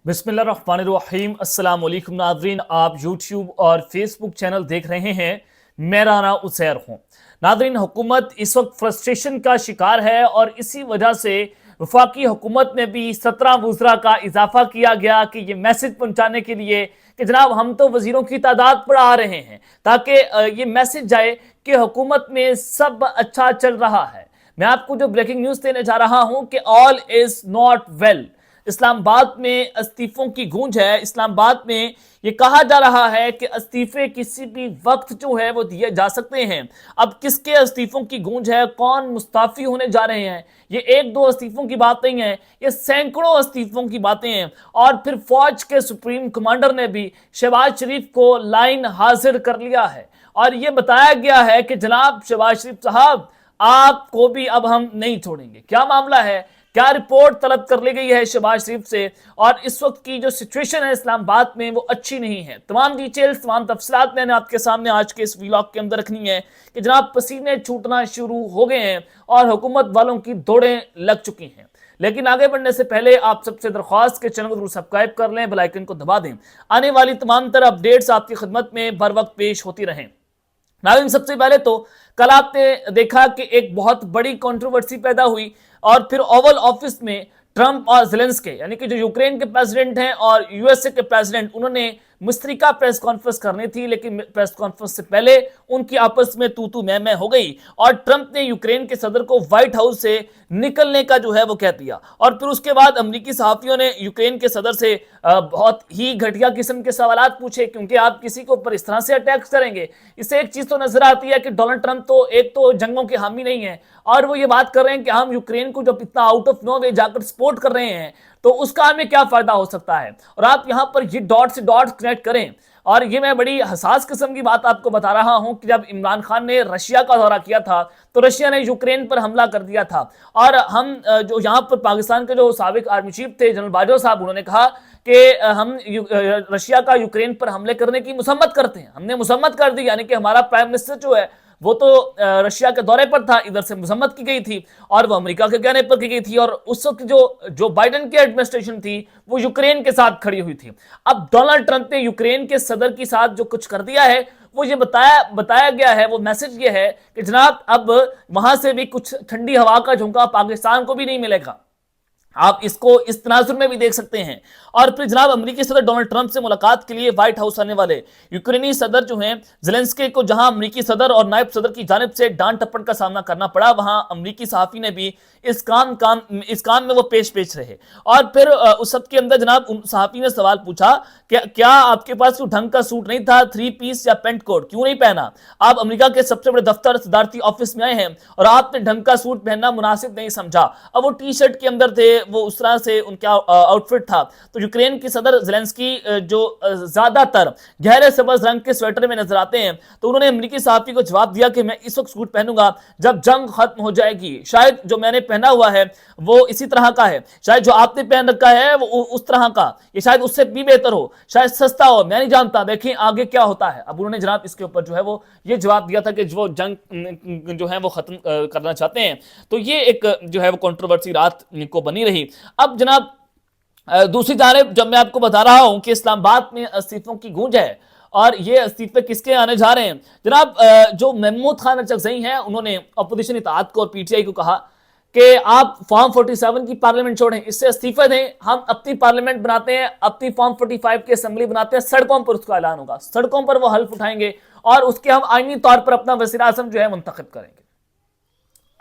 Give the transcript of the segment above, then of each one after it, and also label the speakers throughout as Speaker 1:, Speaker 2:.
Speaker 1: बिस्मिल्लाहिर्रहमानिर्रहीम। अस्सलाम वालेकुम नाज़रीन, आप यूट्यूब और फेसबुक चैनल देख रहे हैं। मेरा नाम उसैर हूँ। नाज़रीन, हुकूमत इस वक्त फ्रस्ट्रेशन का शिकार है और इसी वजह से वफाकी हुकूमत में भी 17 वज़रा का इजाफा किया गया कि ये मैसेज पहुँचाने के लिए कि जनाब हम तो वज़ीरों की तादाद बढ़ा रहे हैं ताकि ये मैसेज जाए कि हुकूमत में सब अच्छा चल रहा है। मैं आपको जो ब्रेकिंग न्यूज़ देने जा रहा हूँ कि all is not well. Islamabad में इस्तीफों की गूंज है। इस्लामाबाद में ये कहा जा रहा है कि इस्तीफे किसी भी वक्त जो है वो दिए जा सकते हैं। अब किसके इस्तीफों की गूंज है, कौन मुस्ताफी होने जा रहे हैं, ये एक दो इस्तीफों की बात नहीं है, ये सैकड़ों इस्तीफों की बातें हैं। और फिर फौज के सुप्रीम कमांडर ने भी शहबाज शरीफ को लाइन हाजिर कर लिया है और ये बताया गया है कि जनाब शहबाज शरीफ साहब, आपको भी अब हम नहीं छोड़ेंगे। क्या मामला है, क्या रिपोर्ट तलब कर ली गई है शहबाज शरीफ से, और इस वक्त की जो सिचुएशन है इस्लामाबाद में वो अच्छी नहीं है। तमाम डिटेल्स, तमाम तफसीलात मैंने आपके सामने आज के इस व्लॉग के अंदर रखनी है कि जनाब पसीने छूटना शुरू हो गए हैं और हुकूमत वालों की दौड़ें लग चुकी हैं। लेकिन आगे बढ़ने से पहले आप सबसे दरख्वास्त के चैनल को जरूर सब्सक्राइब कर लें, बेल आइकन को दबा दें। आने वाली तमाम तरह अपडेट्स आपकी खिदमत में बर वक्त पेश होती रहें। नाज़रीन, सबसे पहले तो कल आपने देखा कि एक बहुत बड़ी कंट्रोवर्सी पैदा हुई और फिर ओवल ऑफिस में ट्रंप और ज़ेलेंस्की, यानी कि जो यूक्रेन के प्रेसिडेंट हैं और यूएसए के प्रेसिडेंट, उन्होंने मुश्तरका प्रेस कॉन्फ्रेंस करनी थी, लेकिन प्रेस कॉन्फ्रेंस से पहले उनकी आपस में तू मैं हो गई और ट्रंप ने यूक्रेन के सदर को व्हाइट हाउस से निकलने का जो है वो कह दिया। और फिर उसके बाद अमेरिकी सहाफियों ने यूक्रेन के सदर से बहुत ही घटिया किस्म के सवालात पूछे, क्योंकि आप किसी के ऊपर इस तरह से अटैक करेंगे। इससे एक चीज तो नजर आती है कि डोनाल्ड ट्रंप तो एक तो जंगों के हामी नहीं है और वो ये बात कर रहे हैं कि हम यूक्रेन को जब इतना आउट ऑफ नो वे जाकर सपोर्ट कर रहे हैं तो उसका हमें क्या फायदा हो सकता है। और आप यहां पर ये डॉट से डॉट कनेक्ट करें, और ये मैं बड़ी हसास किस्म की बात आपको बता रहा हूं कि जब इमरान खान ने रशिया का दौरा किया था तो रशिया ने यूक्रेन पर हमला कर दिया था और हम जो यहां पर पाकिस्तान के जो साबिक आर्मी चीफ थे जनरल बाजवा साहब, उन्होंने कहा कि हम रशिया का यूक्रेन पर हमले करने की मुसम्मत करते हैं। हमने मुसम्मत कर दी, यानी कि हमारा प्राइम मिनिस्टर जो है वो तो रशिया के दौरे पर था, इधर से मुसम्मत की गई थी और वो अमेरिका के कहने पर की गई थी। और उस वक्त जो बाइडेन की एडमिनिस्ट्रेशन थी वो यूक्रेन के साथ खड़ी हुई थी। अब डोनाल्ड ट्रंप ने यूक्रेन के सदर के साथ जो कुछ कर दिया है वो ये बताया गया है, वो मैसेज ये है कि जनाब अब वहां से भी कुछ ठंडी हवा का झोंका पाकिस्तान को भी नहीं मिलेगा। आप इसको इस तनाजुर में भी देख सकते हैं। और फिर जनाब अमेरिकी सदर डोनाल्ड ट्रंप से मुलाकात के लिए व्हाइट हाउस आने वाले यूक्रेनी सदर जो हैं ज़ेलेंस्की को जहां अमेरिकी सदर और नायब सदर की जानिब से डांट टप्पड़ का सामना करना पड़ा, वहां अमेरिकी सहाफी ने भी इस काम में वो पेश रहे। और फिर उस सब के अंदर जनाब सहाफी ने सवाल पूछा कि क्या आपके पास कोई ढंग का सूट नहीं था, 3 पीस या पेंट कोट क्यों नहीं पहना? आप अमेरिका के सबसे बड़े दफ्तर सदारती ऑफिस में आए हैं और आपने ढंग का सूट पहनना मुनासिब नहीं समझा। अब वो टी शर्ट के अंदर थे, वो उस तरह से उनका आउटफिट था। तो यूक्रेन की सदर ज़ेलेंस्की जो ज्यादातर गहरे सब्ज रंग के स्वेटर में नजर आते हैं, तो उन्होंने अमेरिकी सहाफी को जवाब दिया कि मैं इस वक्त सूट पहनूंगा जब जंग खत्म हो जाएगी। शायद जो मैंने पहना हुआ है वो इसी तरह का है, शायद जो आपने पहन रखा है वो उस तरह का, ये शायद उससे भी बेहतर हो, शायद सस्ता हो, मैं नहीं जानता, देखें आगे क्या होता है। अब उन्होंने जनाब इसके ऊपर जो है वो ये जवाब दिया था कि जो जंग जो है वो खत्म करना चाहते हैं। तो ये एक जो है वो कंट्रोवर्सी रात को बनी रही। अब जनाब दूसरी जानिब जब मैं आपको बता रहा हूं कि इस्लामाबाद में इस्तीफों की गूंज है और ये इस्तीफे किसके आने जा रहे हैं, जनाब जो महमूद खान अचकज़ई हैं उन्होंने अपोजिशन इत्तेहाद को और पीटीआई को कहा कि आप फॉर्म 47 की पार्लियामेंट छोड़ें, इससे इस्तीफा दें, हम अपनी पार्लियामेंट बनाते हैं, अपनी फॉर्म 45 की असेंबली बनाते हैं, सड़कों पर उसका ऐलान होगा, सड़कों पर वो हल्फ उठाएंगे और उसके हम आईनी तौर पर अपना वज़ीर आज़म जो है मुंतखब करेंगे।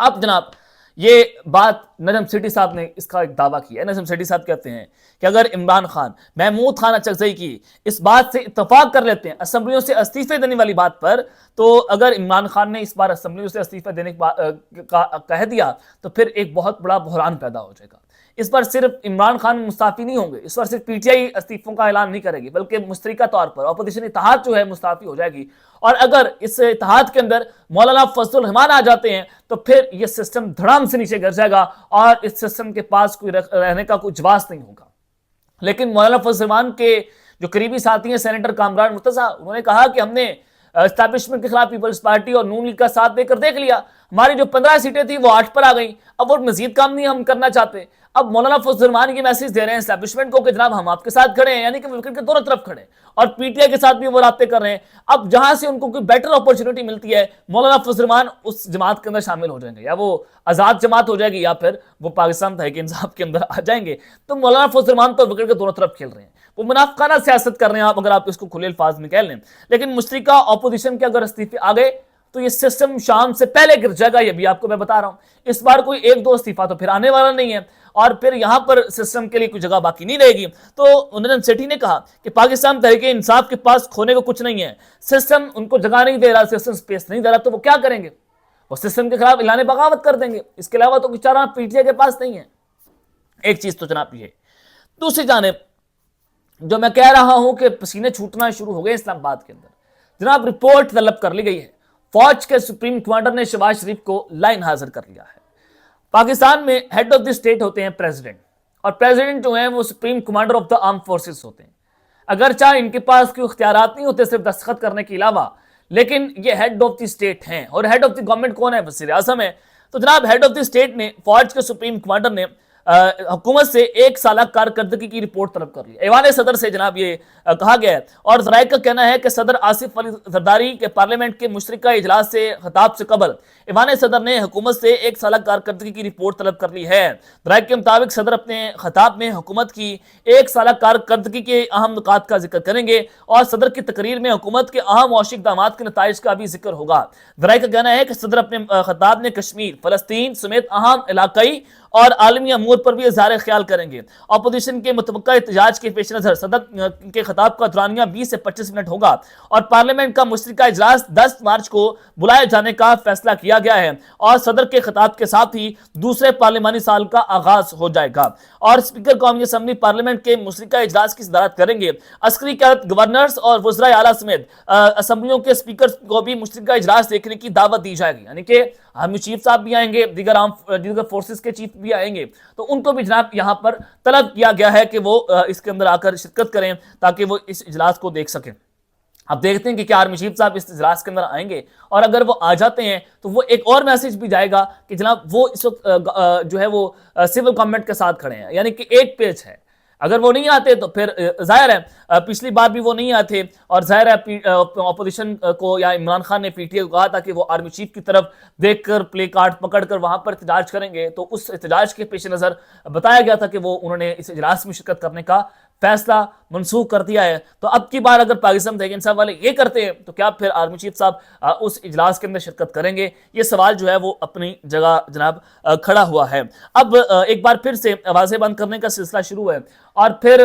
Speaker 1: अब जनाब ये बात नजम सेठी साहब ने इसका एक दावा किया है। नजम सेठी साहब कहते हैं कि अगर इमरान खान महमूद खान अचकज़ई की इस बात से इत्तफाक कर लेते हैं असेंबलियों से इस्तीफे देने वाली बात पर, तो अगर इमरान खान ने इस बार असेंबलियों से इस्तीफे देने का कह दिया तो फिर एक बहुत बड़ा बहरान पैदा हो जाएगा। इस बार सिर्फ इमरान खान मुस्ताफी नहीं होंगे, इस बार सिर्फ पीटीआई इस्तीफों का ऐलान नहीं करेगी, बल्कि मुश्तरका तौर पर अपोजिशन इत्तेहाद जो है मुस्ताफी हो जाएगी। और अगर इस इत्तेहाद के अंदर मौलाना फजलुर रहमान आ जाते हैं तो फिर यह सिस्टम धड़ाम से नीचे गिर जाएगा और इस सिस्टम के पास कोई रहने का कोई जवाब नहीं होगा। लेकिन मौलाना फजलुर रहमान के जो करीबी साथी हैं सेनेटर कामरान मुर्तज़ा, उन्होंने कहा कि हमने एस्टैब्लिशमेंट के खिलाफ पीपल्स पार्टी और नून लीग का साथ देकर देख लिया, ہماری جو 15 سیٹیں تھی وہ 8 پر آ گئیں، اب وہ مزید کام نہیں ہم کرنا چاہتے۔ اب مولانا فضل الرحمان یہ میسج دے رہے ہیں اسٹیبلشمنٹ کو کہ جناب ہم آپ کے ساتھ کھڑے ہیں، یعنی کہ وکٹ کے دونوں طرف کھڑے ہیں، اور پی ٹی آئی کے ساتھ بھی وہ رابطے کر رہے ہیں۔ اب جہاں سے ان کو کوئی بیٹر اپورچونٹی ملتی ہے، مولانا فضل الرحمان اس جماعت کے اندر شامل ہو جائیں گے، یا وہ آزاد جماعت ہو جائے گی، یا پھر وہ پاکستان تحریک انصاف کے اندر آ جائیں گے۔ تو مولانا فضل الرحمان تو وکٹ کے دونوں طرف کھیل رہے ہیں، وہ منافقانہ سیاست کر رہے ہیں، اگر آپ اس کو کھلے الفاظ میں کہہ لیں۔ لیکن مشترکہ اپوزیشن کے اگر استعفے آ گئے تو یہ سسٹم شام سے پہلے گر جائے گا، یہ بھی آپ کو میں بتا رہا ہوں۔ اس بار کوئی 1-2 استعفیٰ تو پھر آنے والا نہیں ہے، اور پھر یہاں پر سسٹم کے لیے کوئی جگہ باقی نہیں رہے گی۔ تو انہوں سیٹھی نے کہا کہ پاکستان تحریک انصاف کے پاس کھونے کو کچھ نہیں ہے، سسٹم ان کو جگہ نہیں دے رہا، سسٹم سپیس نہیں دے رہا، تو وہ کیا کریں گے؟ وہ سسٹم کے خلاف اعلان بغاوت کر دیں گے، اس کے علاوہ تو کچھ چارہ پی ٹی آئی کے پاس نہیں ہے۔ ایک چیز تو جناب یہ ہے۔ دوسری جانب جو میں کہہ رہا ہوں کہ پسینے چھوٹنا شروع ہو گئے اسلام آباد کے اندر، جناب رپورٹ طلب کر لی گئی ہے، فوج کے سپریم کمانڈر نے شہباز شریف کو لائن حاضر کر لیا ہے۔ پاکستان میں ہیڈ آف دی اسٹیٹ ہوتے ہیں پریزیڈنٹ، اور پریزیڈنٹ جو ہیں وہ supreme commander of the arm forces ہوتے ہیں۔ اگرچہ ان کے پاس کوئی اختیارات نہیں ہوتے صرف دستخط کرنے کے علاوہ، لیکن یہ ہیڈ آف دی اسٹیٹ ہیں، اور ہیڈ آف دی گورنمنٹ کون ہے؟ وزیر اعظم ہے۔ تو جناب ہیڈ آف دی اسٹیٹ نے، فوج کے سپریم کمانڈر نے حکومت سے 1 سالہ کارکردگی کی رپورٹ طلب کر لی۔ ایوان صدر سے جناب یہ کہا گیا ہے، اور ذرائع کا کہنا ہے کہ صدر آصف علی زرداری کے پارلیمنٹ کے مشترکہ اجلاس سے خطاب سے قبل ایوان صدر نے حکومت سے 1 سالہ کارکردگی کی رپورٹ طلب کر لی ہے۔ ذرائع کے مطابق صدر اپنے خطاب میں حکومت کی 1 سالہ کارکردگی کے اہم نکات کا ذکر کریں گے، اور صدر کی تقریر میں حکومت کے اہم معاشی اقدامات کے نتائج کا بھی ذکر ہوگا۔ ذرائع کا کہنا ہے کہ صدر اپنے خطاب میں کشمیر، فلسطین سمیت اہم علاقائی اور عالمی امور پر بھی اظہار خیال کریں گے۔ اپوزیشن کے متوقع احتجاج کے پیش نظر صدر کے خطاب کا دورانیہ 20 سے 25 منٹ ہوگا، اور پارلیمنٹ کا مشترکہ اجلاس 10 مارچ کو بلائے جانے کا فیصلہ کیا گیا ہے، اور صدر کے خطاب کے ساتھ ہی دوسرے پارلیمانی سال کا آغاز ہو جائے گا، اور اسپیکر قومی اسمبلی پارلیمنٹ کے مشترکہ اجلاس کی صدارت کریں گے۔ عسکری قیادت، گورنرز اور وزرائے اعلیٰ سمیت اسمبلیوں کے اسپیکر کو بھی مشترکہ اجلاس دیکھنے کی دعوت دی جائے گی، یعنی کہ آرمی چیف صاحب بھی آئیں گے، دیگر فورسز کے چیف بھی آئیں گے، تو ان کو بھی جناب یہاں پر طلب کیا گیا ہے کہ وہ اس کے اندر آ کر شرکت کریں تاکہ وہ اس اجلاس کو دیکھ سکیں۔ اب دیکھتے ہیں کہ کیا آرمی چیف صاحب اس اجلاس کے اندر آئیں گے، اور اگر وہ آ جاتے ہیں تو وہ ایک اور میسج بھی جائے گا کہ جناب وہ اس وقت جو ہے وہ سول گورنمنٹ کے ساتھ کھڑے ہیں، یعنی کہ ایک پیج ہے۔ اگر وہ نہیں آتے تو پھر ظاہر ہے پچھلی بار بھی وہ نہیں آئے تھے، اور ظاہر ہے اپوزیشن کو یا عمران خان نے پی ٹی آئی کو کہا تھا کہ وہ آرمی چیف کی طرف دیکھ کر پلے کارڈ پکڑ کر وہاں پر احتجاج کریں گے، تو اس احتجاج کے پیش نظر بتایا گیا تھا کہ وہ انہوں نے اس اجلاس میں شرکت کرنے کا فیصلہ منسوخ کر دیا ہے۔ تو اب کی بار اگر پاکستان تحریک انصاف والے یہ کرتے ہیں تو کیا پھر آرمی چیف صاحب اس اجلاس کے اندر شرکت کریں گے؟ یہ سوال جو ہے وہ اپنی جگہ جناب کھڑا ہوا ہے۔ اب ایک بار پھر سے آوازیں بند کرنے کا سلسلہ شروع ہے، اور پھر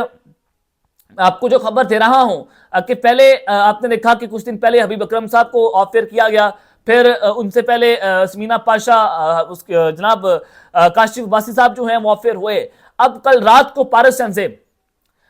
Speaker 1: آپ کو جو خبر دے رہا ہوں کہ پہلے آپ نے دیکھا کہ کچھ دن پہلے حبیب اکرم صاحب کو آف ایئر کیا گیا، پھر ان سے پہلے سمینا پاشا، جناب کاشف عباسی صاحب جو ہیں وہ آف ایئر ہوئے۔ اب کل رات کو پارس شہنزیب،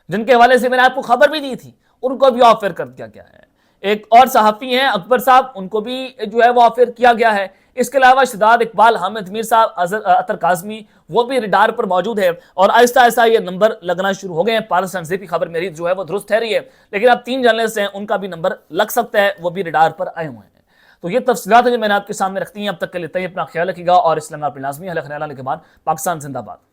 Speaker 1: جن کے حوالے سے میں نے آپ کو خبر بھی دی تھی، ان کو بھی آف ایئر کر دیا گیا ہے۔ ایک اور صحافی ہیں اکبر صاحب، ان کو بھی جو ہے وہ آف ایئر کیا گیا ہے۔ اس کے علاوہ شداد اقبال، حامد میر صاحب، اطہر کاظمی، وہ بھی ریڈار پر موجود ہے، اور آہستہ آہستہ یہ نمبر لگنا شروع ہو گئے ہیں۔ پارس شہنزیب کی خبر میری جو ہے وہ درست ٹھہری ہے، لیکن اب 3 جرنلسٹ ہیں، ان کا بھی نمبر لگ سکتا ہے، وہ بھی ریڈار پر آئے ہوئے ہیں۔ تو یہ تفصیلات ہیں جو میں نے آپ کے سامنے رکھتی ہیں۔ اب تک کے لیے اپنا خیال رکھیے گا، اور اسلام آپ لازمی ہے خیال کے بعد پاکستان زندہ باد۔